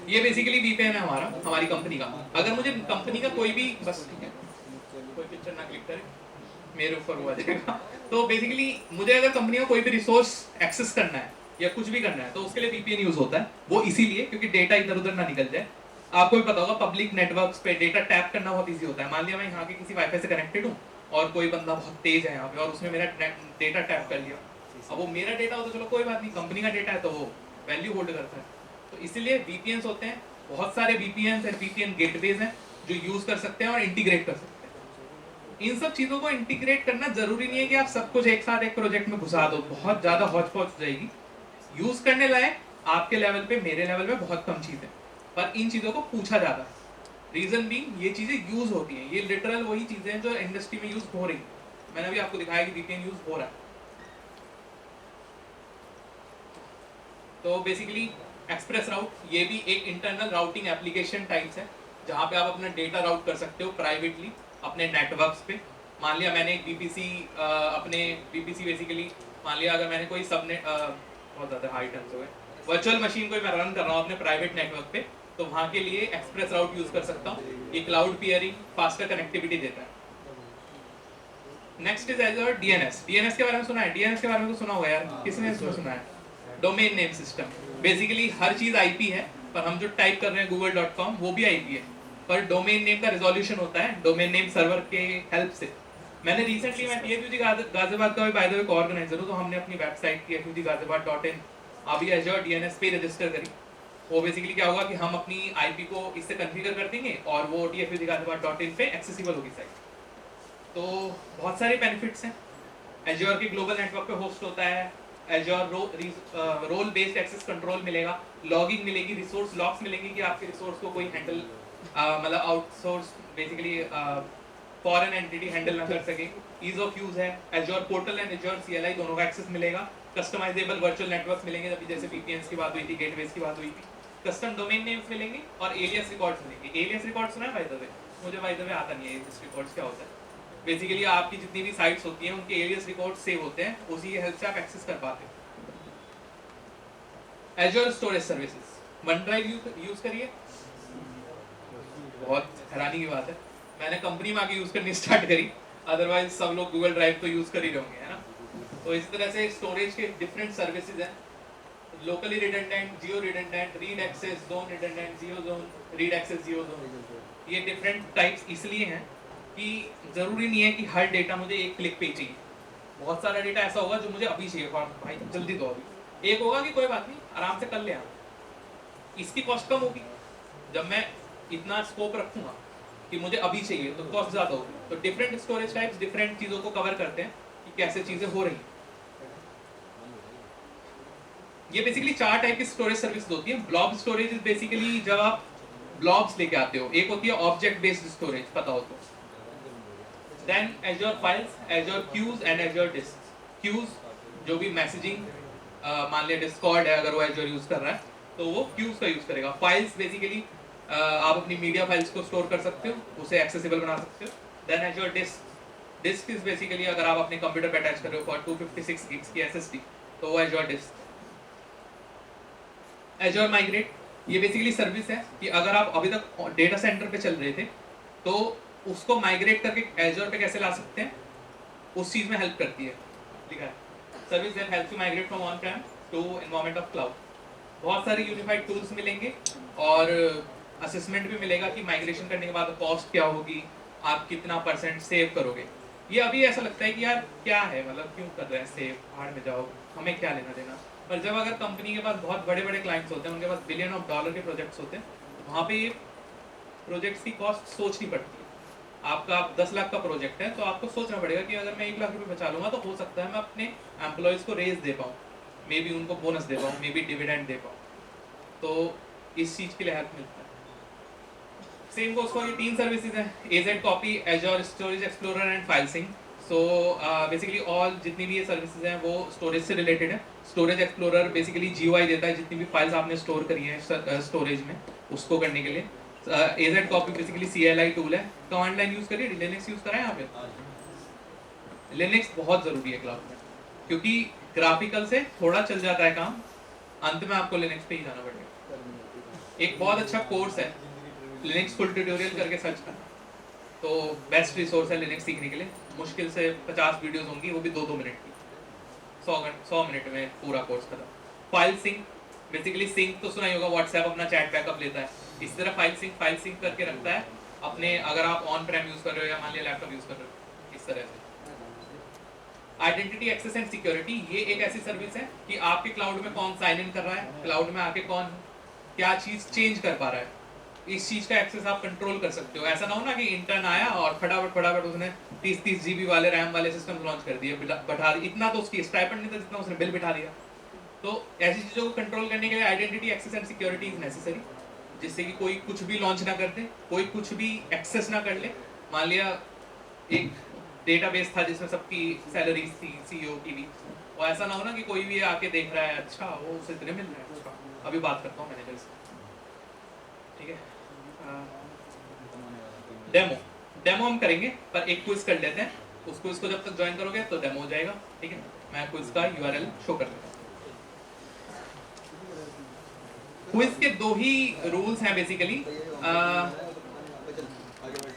ये basically VPN है हमारी कंपनी का। अगर मुझे कंपनी का कोई भी, बस ठीक है, कोई पिक्चर ना क्लिक करे, मेरे ऊपर हुआ जाएगा। तो बेसिकली मुझे अगर कंपनी का कोई भी रिसोर्स एक्सेस करना है या कुछ भी करना है तो उसके लिए वीपीएन यूज होता है। वो इसीलिए क्योंकि डेटा इधर उधर ना निकल जाए। आपको भी पता होगा पब्लिक नेटवर्क्स पे डेटा टैप करना बहुत इजी होता है। मान लिया मैं यहाँ के किसी वाईफाई से कनेक्टेड हूँ और कोई बंदा बहुत तेज है यहाँ पे और उसने मेरा डेटा टैप कर लिया। अब वो मेरा डेटा हो तो चलो कोई बात नहीं, कंपनी का डेटा है तो वो वैल्यू होल्ड करता है। तो इसीलिए वीपीएन होते हैं। बहुत सारे वीपीएन एंड वीपीएन गेटवेज हैं जो यूज कर सकते हैं और इंटीग्रेट कर सकते हैं। इन सब चीजों को इंटीग्रेट करना जरूरी नहीं है कि आप सब कुछ एक साथ एक प्रोजेक्ट में घुसा दो, बहुत ज्यादा हौच पौच हो जाएगी। यूज करने लायक आपके लेवल पे, मेरे लेवल पे बहुत कम चीजें, पर इन चीजों को पूछा जाता है। रीजन भी ये चीजें यूज होती हैं, ये लिटरल वही चीजें हैं जो इंडस्ट्री में यूज हो रही है। मैंने अभी आपको दिखाया कि वीपीएन यूज हो रहा है। तो बेसिकली एक्सप्रेस राउट ये भी एक इंटरनल राउटिंग एप्लीकेशन टाइप्स है जहाँ पे आप अपना डेटा राउट कर सकते हो प्राइवेटली अपने नेटवर्क्स पे। मान लिया मैंने एक बीपीसी अपने बीपीसी बेसिकली मान लिया अगर मैंने कोई सबनेट बहुत ज़्यादा हाई टर्म्स हो गए, वर्चुअल मशीन कोई मैं रन कर रहा हूँ अपने प्राइवेट नेटवर्क पे, तो वहाँ के लिए एक्सप्रेस राउट यूज़ कर सकता हूँ। ये क्लाउड पियरिंग फास्टर कनेक्टिविटी देता है। Next is Azure DNS. DNS के बारे में सुना है? डीएनएस के बारे में तो सुना होगा यार, किसने इसमें सुना है? Domain name system. बेसिकली हर चीज आईपी है, पर हम जो टाइप कर रहे हैं google.com वो भी आईपी है, पर डोमेन नेम का रिजोल्यूशन होता है डोमेन नेम सर्वर के हेल्प से। मैंने रिसेंटली, मैं टीएफयूजी गाजियाबाद का भी बाय द वे एक ऑर्गेनाइजर हूँ, तो हमने अपनी वेबसाइट tfuggaziabad.in अभी एज़्योर डीएनएस पे रजिस्टर करी। वो बेसिकली क्या होगा कि हम अपनी आईपी को इससे कॉन्फ़िगर कर देंगे और वो tfuggaziabad.in पे एक्सेसिबल होगी साइट। तो बहुत सारे बेनिफिट्स हैं। एज़्योर के ग्लोबल नेटवर्क पे होस्ट होता है। Azure role based access control मिलेगा, लॉगिंग मिलेगी, रिसोर्स लॉक्स मिलेंगे कि आपके रिसोर्स को कोई हैंडल मतलब outsource basically foreign entity handle ना कर सके। ईज ऑफ यूज है। Azure portal and Azure CLI दोनों का एक्सेस मिलेगा। कस्टमाइजेबल वर्चुअल नेटवर्क्स मिलेंगे, अभी जैसे वीपीएन्स की बात हुई थी, गेटवेज की बात हुई थी। कस्टम डोमेन नेम्स मिलेंगे और एलियस रिकॉर्ड्स मिलेंगे। एलियस रिकॉर्ड सुना है बाय द वे? मुझे बाय द वे आता नहीं है एलियस रिकॉर्ड्स क्या होता है। बेसिकली आपकी जितनी भी साइट्स होती हैं उनके एलियस रिकॉर्ड सेव होते हैं, उसी की हेल्प से आप एक्सेस कर पाते हो। Azure storage services. One drive use करिए, बहुत हैरानी की बात है, मैंने कंपनी में आके यूज करनी स्टार्ट करी, अदरवाइज सब लोग गूगल ड्राइव तो यूज कर ही होंगे, है ना। तो इस तरह से स्टोरेज के डिफरेंट सर्विसेज हैं। Locally redundant, geo redundant, read access, zone redundant, geo zone, read access, geo zone. ये डिफरेंट टाइप्स इसलिए हैं कि जरूरी नहीं है कि हर डेटा मुझे एक क्लिक पे चाहिए। बहुत सारा डेटा ऐसा होगा जो मुझे अभी चाहिए, भाई जल्दी दो अभी। एक होगा कि कोई बात नहीं आराम से कर ले, इसकी कॉस्ट कम होगी। जब मैं इतना स्कोप रखूंगा कि मुझे अभी चाहिए तो कॉस्ट ज़्यादा होगी। तो डिफरेंट स्टोरेज टाइप्स डिफरेंट चीज़ों को कवर करते हैं कि कैसे चीज़ें हो रही हैं। ये बेसिकली 4 टाइप की स्टोरेज सर्विस होती है। ब्लॉब स्टोरेज इज बेसिकली जब आप ब्लॉब्स लेके आते हो। एक होती है ऑब्जेक्ट बेस्ड स्टोरेज, पता हो तो। Then Azure files, Azure queues and Azure disk. Queues जो भी मैसेजिंग, मान लिया डिस्कॉर्ड है अगर वो एज़्योर यूज कर रहा है तो वो क्यूज का यूज करेगा। फाइल्स बेसिकली आप अपनी मीडिया फाइल्स को स्टोर कर सकते हो, उसे एक्सेसिबल बना सकते हो। Then Azure disk. Disk is basically अगर आप अपने कंप्यूटर पे अटैच कर रहे हो फॉर 256 गिग्स की एसएसडी तो वो एज़्योर डिस्क। एज़्योर माइग्रेट, ये बेसिकली सर्विस है कि अगर आप अभी तक डेटा सेंटर पे चल रहे थे तो उसको माइग्रेट करके एज़्योर पे कैसे ला सकते हैं, उस चीज में हेल्प करती है। लिखा है service that helps you migrate from on prem to environment of cloud. बहुत सारे यूनिफाइड टूल्स मिलेंगे और असेसमेंट भी मिलेगा कि माइग्रेशन करने के बाद कॉस्ट क्या होगी, आप कितना % सेव करोगे। ये अभी ऐसा लगता है कि यार क्या है, मतलब क्यों कर रहे हैं सेव, भाड़ में जाओ, हमें क्या लेना देना। पर जब अगर कंपनी के पास बहुत बड़े बड़े क्लाइंट्स होते हैं, उनके पास बिलियन ऑफ डॉलर के प्रोजेक्ट्स होते हैं, वहाँ पे ये प्रोजेक्ट्स की कॉस्ट सोचनी पड़ती है। आपका 10 लाख का प्रोजेक्ट है तो आपको सोचना पड़ेगा कि अगर मैं 1 लाख रुपए बचा लूँगा तो हो सकता है मैं अपने एम्प्लॉयज़ को रेज दे पाऊँ, मे बी उनको बोनस दे पाऊँ, मे बी डिविडेंड दे पाऊँ। तो इस चीज़ के लिए हेल्प मिलता है। सेम गोस फॉर ये 3 सर्विसेज हैं, AZ copy, Azure storage explorer and file sync. So basically all जितनी भी ये सर्विसेज हैं वो स्टोरेज से रिलेटेड है। स्टोरेज एक्सप्लोरर बेसिकली GUI देता है जितनी भी फाइल्स आपने स्टोर करी हैं स्टोरेज में, उसको करने के लिए। AZ copy basically CLI tool है। कमांड लाइन यूज करिए, लिनक्स यूज करा है यहाँ पे। लिनक्स बहुत ज़रूरी है क्लाउड में, क्योंकि ग्राफिकल से थोड़ा चल जाता है काम, अंत में आपको लिनक्स पे ही जाना पड़ेगा। एक बहुत अच्छा कोर्स है लिनक्स फुल ट्यूटोरियल करके सर्च करना, तो बेस्ट रिसोर्स है लिनक्स सीखने के लिए। मुश्किल से 50 वीडियोस होंगी, वो भी 2-2 मिनट की, 100 मिनट में पूरा कोर्स खत्म। फाइल सिंक, बेसिकली सिंक तो सुना ही होगा, व्हाट्सएप अपना चैट बैकअप लेता है, इस तरह फाइल सिंक करके रखता है अपने, अगर आप ऑन प्रेम यूज कर रहे हो या मान लिया लैपटॉप यूज कर रहे हो, इस तरह से। आइडेंटिटी एक्सेस एंड सिक्योरिटी, ये एक ऐसी सर्विस है कि आपके क्लाउड में कौन साइन इन कर रहा है, क्लाउड में आके कौन क्या चीज चेंज कर पा रहा है, इस चीज का एक्सेस आप कंट्रोल कर सकते हो। ऐसा ना हो ना कि इंटर्न आया और फटाफट उसने 30 जीबी वाले रैम वाले सिस्टम लॉन्च कर दिए, बैठा दिया, इतना तो उसकी स्टाइपेंड नहीं था जितना उसने बिल बिठा दिया। तो ऐसी चीजों को कंट्रोल करने के लिए identity access and security is necessary, जिससे कि कोई कुछ भी लॉन्च ना कर दे, कोई कुछ भी एक्सेस ना कर ले। मान लिया एक डेटाबेस था जिसमें सबकी सैलरीज थी सीईओ की भी, और ऐसा ना हो ना कि कोई भी आके देख रहा है, अच्छा वो उसे इतने मिल रहे हैं, अच्छा अभी बात करता हूँ मैनेजर से, ठीक है। डेमो हम करेंगे, पर एक क्विज कर लेते हैं, उस क्विज को जब तक ज्वाइन करोगे तो डेमो हो जाएगा, ठीक है। मैं क्विज का यूआरएल शो कर देता हूँ। क्विज के 2 ही रूल्स हैं बेसिकली।